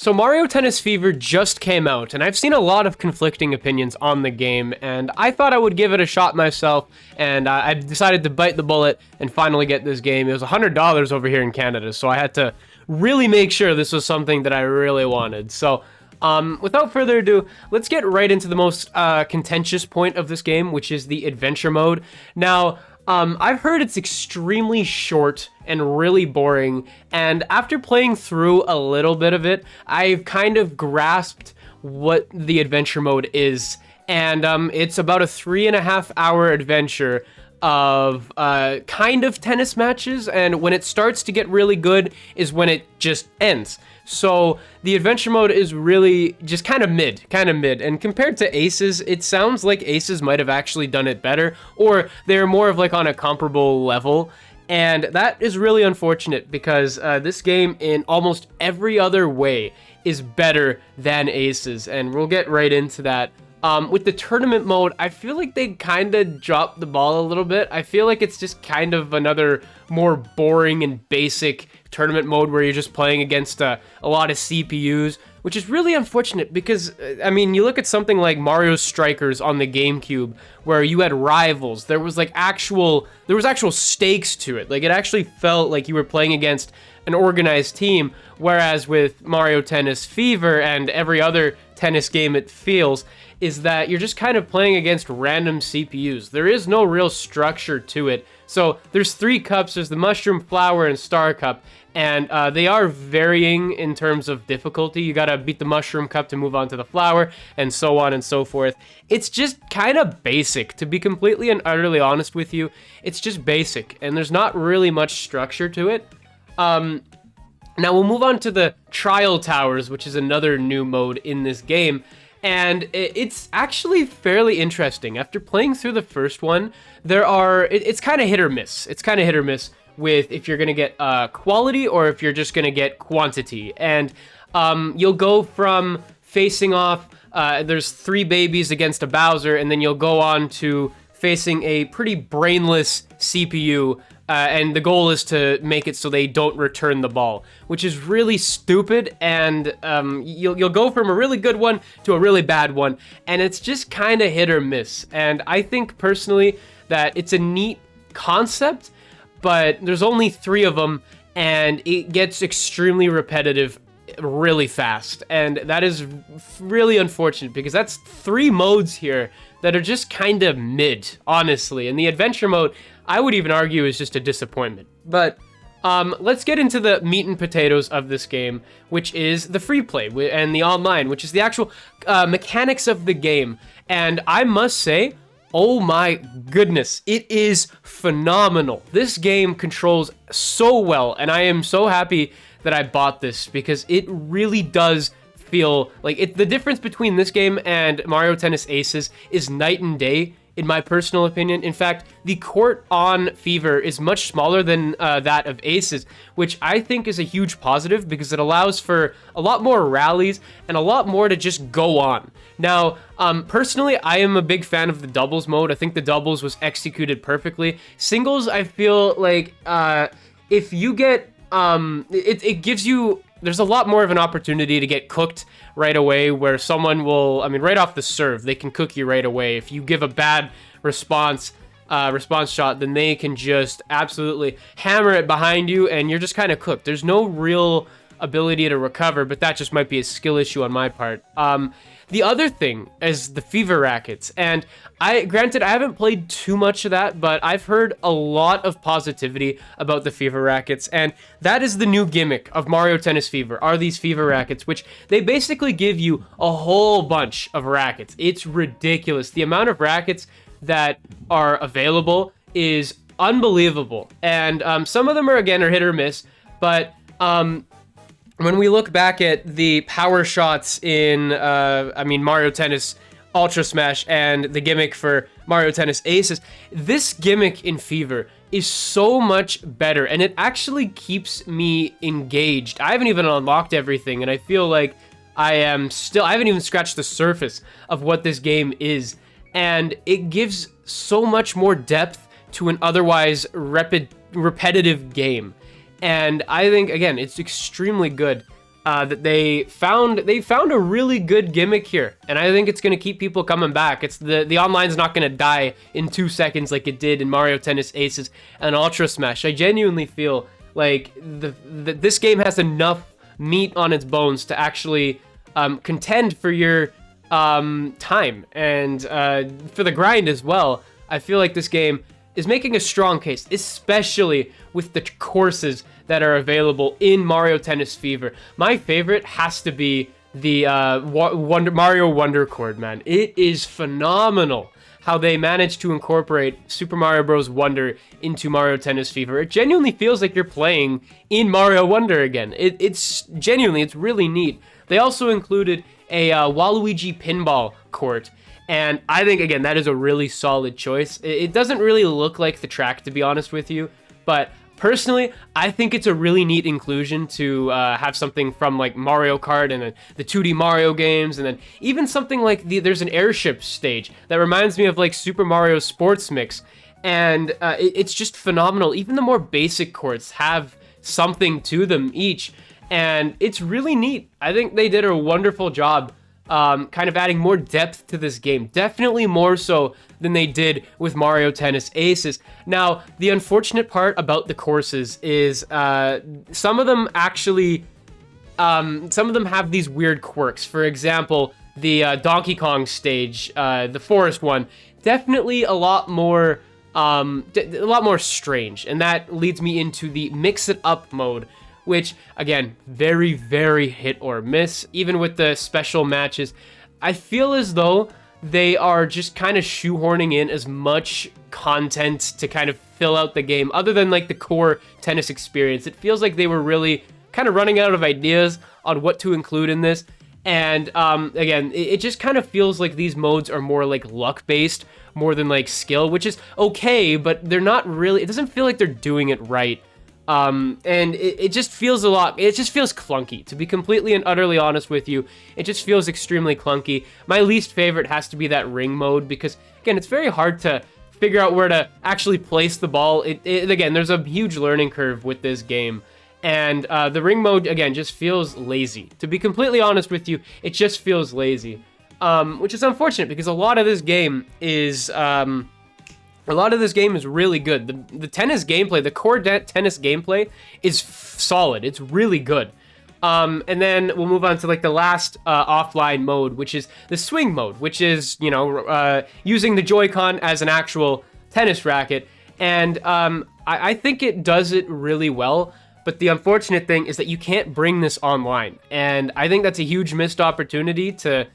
So Mario Tennis Fever just came out, and I've seen a lot of conflicting opinions on the game, and I thought I would give it a shot myself, and I decided to bite the bullet and finally get this game. It was $100 over here in Canada, so I had to really make sure this was something that I really wanted. So without further ado, let's get right into the most contentious point of this game, which is the adventure mode. Now, I've heard it's extremely short and really boring, and after playing through a little bit of it, I've kind of grasped what the adventure mode is, and it's about a 3.5-hour adventure of kind of tennis matches, and when it starts to get really good is when it just ends. So the adventure mode is really just kind of mid, and compared to Aces, it sounds like Aces might have actually done it better, or they're more of like on a comparable level, and that is really unfortunate because this game in almost every other way is better than Aces, and we'll get right into that. With the tournament mode, I feel like they kind of dropped the ball a little bit. I feel like it's just kind of another more boring and basic tournament mode where you're just playing against a lot of CPUs, which is really unfortunate because, I mean, you look at something like Mario Strikers on the GameCube where you had rivals. There was actual stakes to it. Like, it actually felt like you were playing against an organized team, whereas with Mario Tennis Fever and every other tennis game it feels is that you're just kind of playing against random CPUs. There is no real structure to it. So there's 3 cups, there's the Mushroom, Flower, and Star Cup, and they are varying in terms of difficulty. You gotta beat the Mushroom Cup to move on to the Flower, and so on and so forth. It's just kind of basic, to be completely and utterly honest with you. It's just basic, and there's not really much structure to it. Now we'll move on to the Trial Towers, which is another new mode in this game. And it's actually fairly interesting. After playing through the first one, it's kind of hit or miss. It's kind of hit or miss with if you're going to get quality or if you're just going to get quantity. And you'll go from facing off, there's 3 babies against a Bowser, and then you'll go on to facing a pretty brainless CPU, and the goal is to make it so they don't return the ball, which is really stupid, and you'll go from a really good one to a really bad one, and it's just kind of hit or miss. And I think personally that it's a neat concept, but there's only 3 of them, and it gets extremely repetitive really fast, and that is really unfortunate because that's 3 modes here that are just kind of mid, honestly. And the adventure mode, I would even argue, is just a disappointment. But let's get into the meat and potatoes of this game, which is the free play and the online, which is the actual mechanics of the game. And I must say, oh my goodness, it is phenomenal. This game controls so well, and I am so happy that I bought this because it really does feel like the difference between this game and Mario Tennis Aces is night and day, in my personal opinion. In fact, the court on Fever is much smaller than that of Aces, which I think is a huge positive because it allows for a lot more rallies and a lot more to just go on. Now, personally, I am a big fan of the doubles mode. I think the doubles was executed perfectly. Singles, I feel like if you get it gives you, there's a lot more of an opportunity to get cooked right away, where someone will, I mean, right off the serve, they can cook you right away. If you give a bad response shot, then they can just absolutely hammer it behind you, and you're just kind of cooked. There's no real ability to recover, but that just might be a skill issue on my part. The other thing is the Fever rackets, and granted, I haven't played too much of that, but I've heard a lot of positivity about the Fever rackets, and that is the new gimmick of Mario Tennis Fever, are these Fever rackets, which they basically give you a whole bunch of rackets. It's ridiculous. The amount of rackets that are available is unbelievable, and some of them are hit or miss, but when we look back at the power shots in, Mario Tennis Ultra Smash and the gimmick for Mario Tennis Aces, this gimmick in Fever is so much better, and it actually keeps me engaged. I haven't even unlocked everything, and I feel like I haven't even scratched the surface of what this game is, and it gives so much more depth to an otherwise repetitive game. And I think, again, it's extremely good. that they found a really good gimmick here, and I think it's going to keep people coming back. It's the online's not going to die in 2 seconds like it did in Mario Tennis Aces and Ultra Smash. I genuinely feel like this game has enough meat on its bones to actually contend for your time and for the grind as well. I feel like this game is making a strong case, especially with the courses that are available in Mario Tennis Fever. My favorite has to be the Mario Wonder Chord, man. It is phenomenal how they managed to incorporate Super Mario Bros. Wonder into Mario Tennis Fever. It genuinely feels like you're playing in Mario Wonder again. It's really neat. They also included a Waluigi pinball court, and I think, again, that is a really solid choice. It doesn't really look like the track, to be honest with you, but personally, I think it's a really neat inclusion to have something from like Mario Kart and then the 2D Mario games, and then even something like there's an airship stage that reminds me of like Super Mario Sports Mix, and it's just phenomenal. Even the more basic courts have something to them each, and it's really neat. I think they did a wonderful job kind of adding more depth to this game, definitely more so than they did with Mario Tennis Aces. Now, the unfortunate part about the courses is some of them have these weird quirks. For example, the Donkey Kong stage, the forest one, definitely a lot more strange, and that leads me into the mix it up mode, which, again, very, very hit or miss. Even with the special matches, I feel as though they are just kind of shoehorning in as much content to kind of fill out the game, other than like the core tennis experience. It feels like they were really kind of running out of ideas on what to include in this. And again, it just kind of feels like these modes are more like luck-based, more than like skill, which is okay, but they're not really, it doesn't feel like they're doing it right. And it just feels clunky, to be completely and utterly honest with you. It just feels extremely clunky. My least favorite has to be that ring mode, because again, it's very hard to figure out where to actually place the ball. Again, there's a huge learning curve with this game, and the ring mode, again, just feels lazy. To be completely honest with you, it just feels lazy, which is unfortunate, because a lot of this game is really good. The tennis gameplay, the core tennis gameplay is solid. It's really good. And then we'll move on to like the last offline mode, which is the swing mode, which is, using the Joy-Con as an actual tennis racket. And I think it does it really well. But the unfortunate thing is that you can't bring this online. And I think that's a huge missed opportunity to,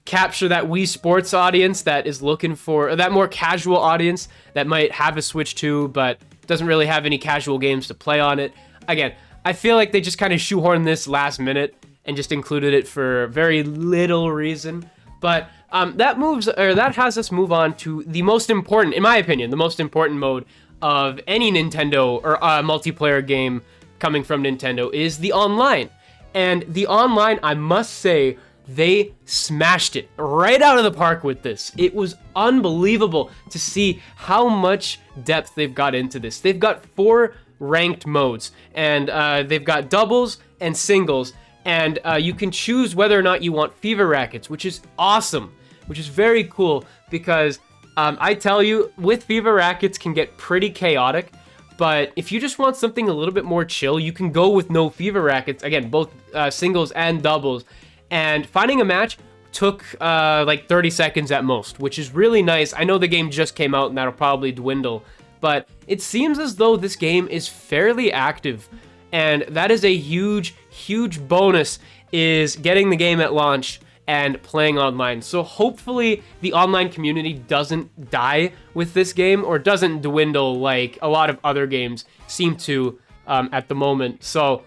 capture that Wii Sports audience that is looking for, or that more casual audience that might have a Switch 2, but doesn't really have any casual games to play on it. Again, I feel like they just kind of shoehorned this last minute and just included it for very little reason. But that has us move on to the most important, in my opinion, the most important mode of any Nintendo or multiplayer game coming from Nintendo is the online. And the online, I must say, they smashed it right out of the park with this. It was unbelievable to see how much depth they've got into this. They've got 4 ranked modes, and they've got doubles and singles, and you can choose whether or not you want fever rackets, which is awesome, which is very cool, because I tell you, with fever rackets can get pretty chaotic. But if you just want something a little bit more chill, you can go with no fever rackets. Again, both singles and doubles. And finding a match took like 30 seconds at most, which is really nice. I know the game just came out and that'll probably dwindle, but it seems as though this game is fairly active. And that is a huge, huge bonus, is getting the game at launch and playing online. So hopefully the online community doesn't die with this game, or doesn't dwindle like a lot of other games seem to at the moment. So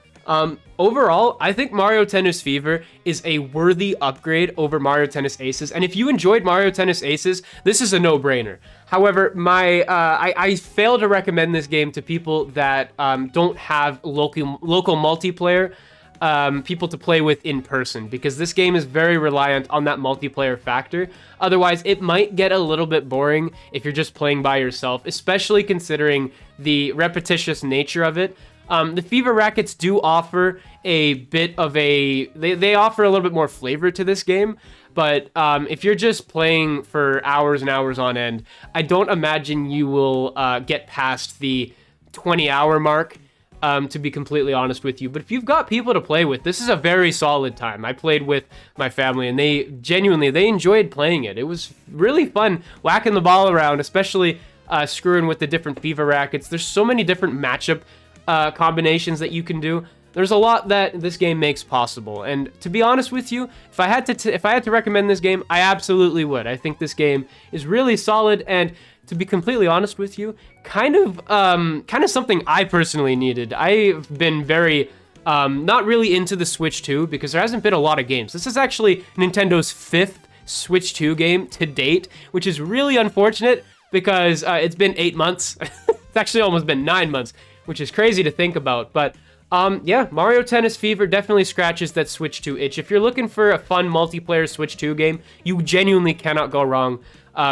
overall, I think Mario Tennis Fever is a worthy upgrade over Mario Tennis Aces, and if you enjoyed Mario Tennis Aces, this is a no-brainer. However, I fail to recommend this game to people that don't have local multiplayer, people to play with in person, because this game is very reliant on that multiplayer factor. Otherwise, it might get a little bit boring if you're just playing by yourself, especially considering the repetitious nature of it. The FIFA rackets do offer a bit of they offer a little bit more flavor to this game, but if you're just playing for hours and hours on end, I don't imagine you will get past the 20-hour mark, to be completely honest with you. But if you've got people to play with, this is a very solid time. I played with my family, and they enjoyed playing it. It was really fun whacking the ball around, especially screwing with the different FIFA rackets. There's so many different matchup combinations that you can do. There's a lot that this game makes possible, and to be honest with you, if I had to recommend this game, I absolutely would. I think this game is really solid, and to be completely honest with you, kind of something I personally needed. I've been very not really into the Switch 2 because there hasn't been a lot of games. This is actually Nintendo's 5th Switch 2 game to date, which is really unfortunate because it's been 8 months. It's actually almost been 9 months, which is crazy to think about. But yeah, Mario Tennis Fever definitely scratches that Switch 2 itch. If you're looking for a fun multiplayer Switch 2 game, you genuinely cannot go wrong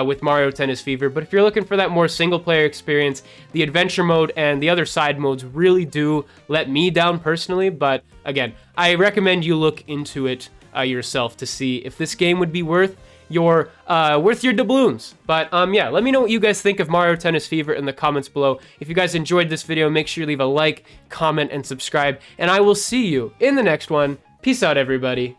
with Mario Tennis Fever. But if you're looking for that more single-player experience, the adventure mode and the other side modes really do let me down personally. But again, I recommend you look into it yourself to see if this game would be worth your doubloons. But yeah, let me know what you guys think of Mario Tennis Fever in the comments below. If you guys enjoyed this video, make sure you leave a like, comment, and subscribe. And I will see you in the next one. Peace out, everybody.